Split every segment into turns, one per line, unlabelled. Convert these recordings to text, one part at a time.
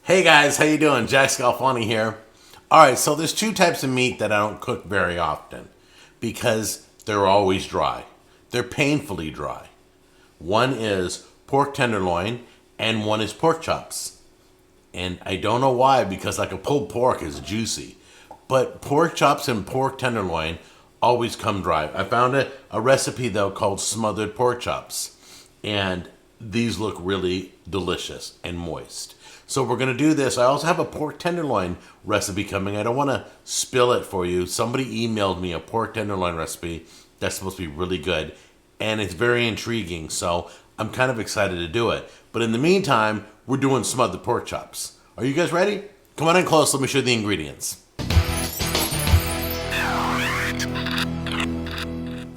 Hey guys, how you doing? Jack Scalfani here. Alright, so there's two types of meat that I don't cook very often because they're always dry. They're painfully dry. One is pork tenderloin and one is pork chops. And I don't know why, because like a pulled pork is juicy. But pork chops and pork tenderloin always come dry. I found a recipe though called smothered pork chops. And these look really delicious and moist. So we're going to do this. I also have a pork tenderloin recipe coming. I don't want to spill it for you. Somebody emailed me a pork tenderloin recipe that's supposed to be really good. And it's very intriguing. So I'm kind of excited to do it. But in the meantime, we're doing smothered pork chops. Are you guys ready? Come on in close. Let me show you the ingredients.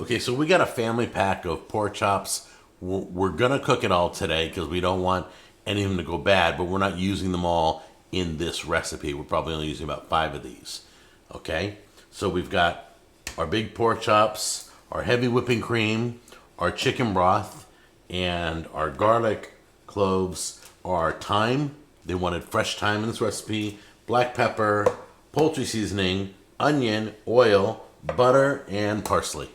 Okay, so we got a family pack of pork chops. We're going to cook it all today because we don't want any of them to go bad, but we're not using them all in this recipe. We're probably only using about 5 of these. Okay, so we've got our big pork chops, our heavy whipping cream, our chicken broth, and our garlic, cloves, our thyme. They wanted fresh thyme in this recipe, black pepper, poultry seasoning, onion, oil, butter, and parsley.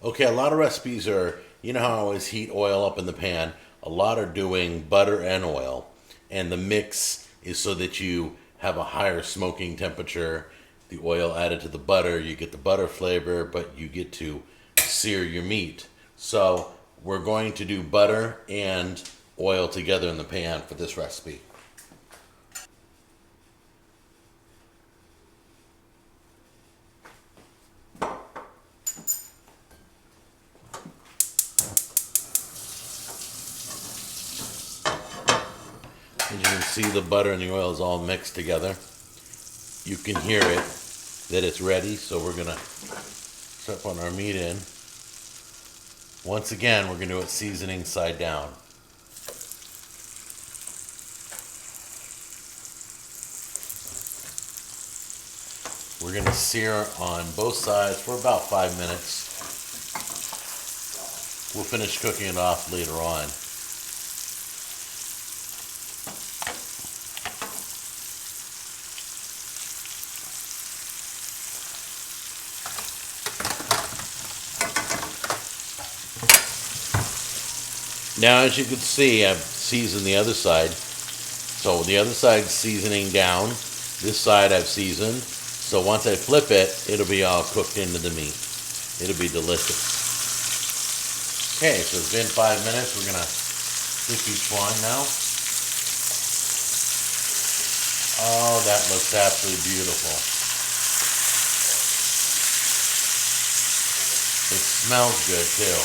Okay, a lot of recipes are, you know how I always heat oil up in the pan? A lot are doing butter and oil, and the mix is so that you have a higher smoking temperature. The oil added to the butter, you get the butter flavor, but you get to sear your meat. So we're going to do butter and oil together in the pan for this recipe. As you can see, the butter and the oil is all mixed together. You can hear it, that it's ready, so we're going to start putting our meat in. Once again, we're going to do it seasoning side down. We're going to sear on both sides for about 5 minutes. We'll finish cooking it off later on. Now, as you can see, I've seasoned the other side. So the other side's seasoning down. This side I've seasoned. So once I flip it, it'll be all cooked into the meat. It'll be delicious. Okay, so it's been 5 minutes. We're going to flip each one now. Oh, that looks absolutely beautiful. It smells good, too.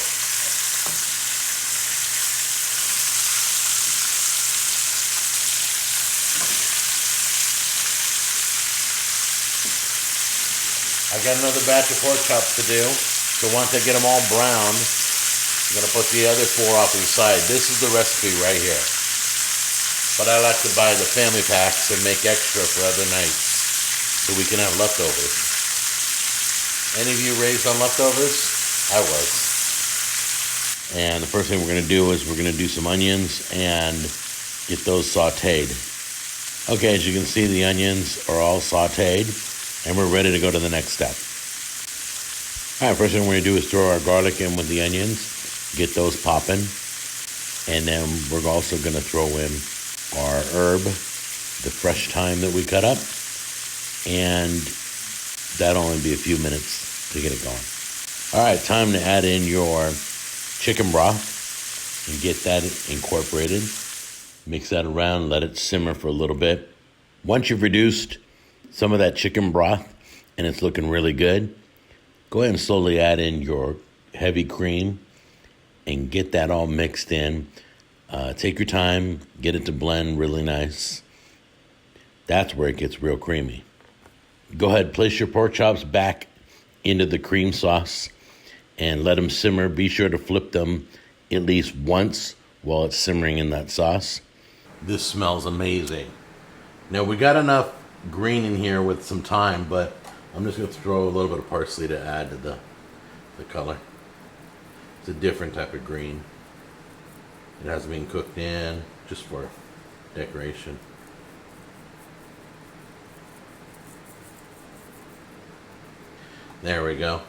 I got another batch of pork chops to do, so once I get them all browned, I'm going to put the other 4 off to the side. This is the recipe right here. But I like to buy the family packs and make extra for other nights, so we can have leftovers. Any of you raised on leftovers? I was. And the first thing we're going to do is we're going to do some onions and get those sauteed. Okay, as you can see, the onions are all sauteed. And we're ready to go to the next step. All right, first thing we're going to do is throw our garlic in with the onions, get those popping. And then we're also going to throw in our herb, the fresh thyme that we cut up. And that'll only be a few minutes to get it going. All right, time to add in your chicken broth and get that incorporated. Mix that around, let it simmer for a little bit. Once you've reduced some of that chicken broth and it's looking really good, go ahead and slowly add in your heavy cream and get that all mixed in. Take your time, get it to blend really nice. That's where it gets real creamy. Go ahead, place your pork chops back into the cream sauce and let them simmer. Be sure to flip them at least once while it's simmering in that sauce. This smells amazing. Now we got enough green in here with some thyme, but I'm just going to throw a little bit of parsley to add to the color. It's a different type of green. It hasn't been cooked in, just for decoration. There we go.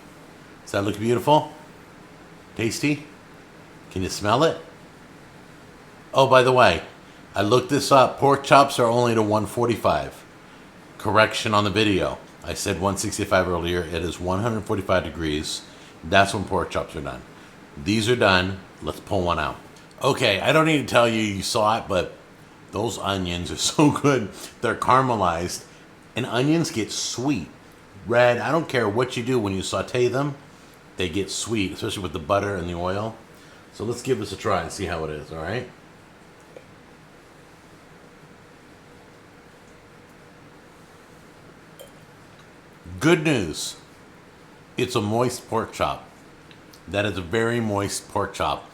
Does that look beautiful? Tasty? Can you smell it? Oh, by the way, I looked this up. Pork chops are only to 145. Correction on the video. I said 165 earlier. It is 145 degrees. That's when pork chops are done. These are done. Let's pull one out. Okay, I don't need to tell you, you saw it, but those onions are so good. They're caramelized. And onions get sweet. Red, I don't care what you do when you saute them, they get sweet, especially with the butter and the oil. So let's give this a try and see how it is, all right? Good news. It's a moist pork chop. That is a very moist pork chop.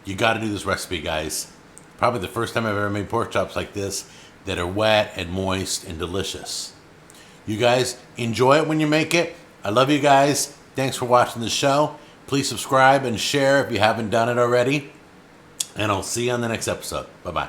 You got to do this recipe, guys. Probably the first time I've ever made pork chops like this that are wet and moist and delicious. You guys enjoy it when you make it. I love you guys. Thanks for watching the show. Please subscribe and share if you haven't done it already. And I'll see you on the next episode. Bye-bye.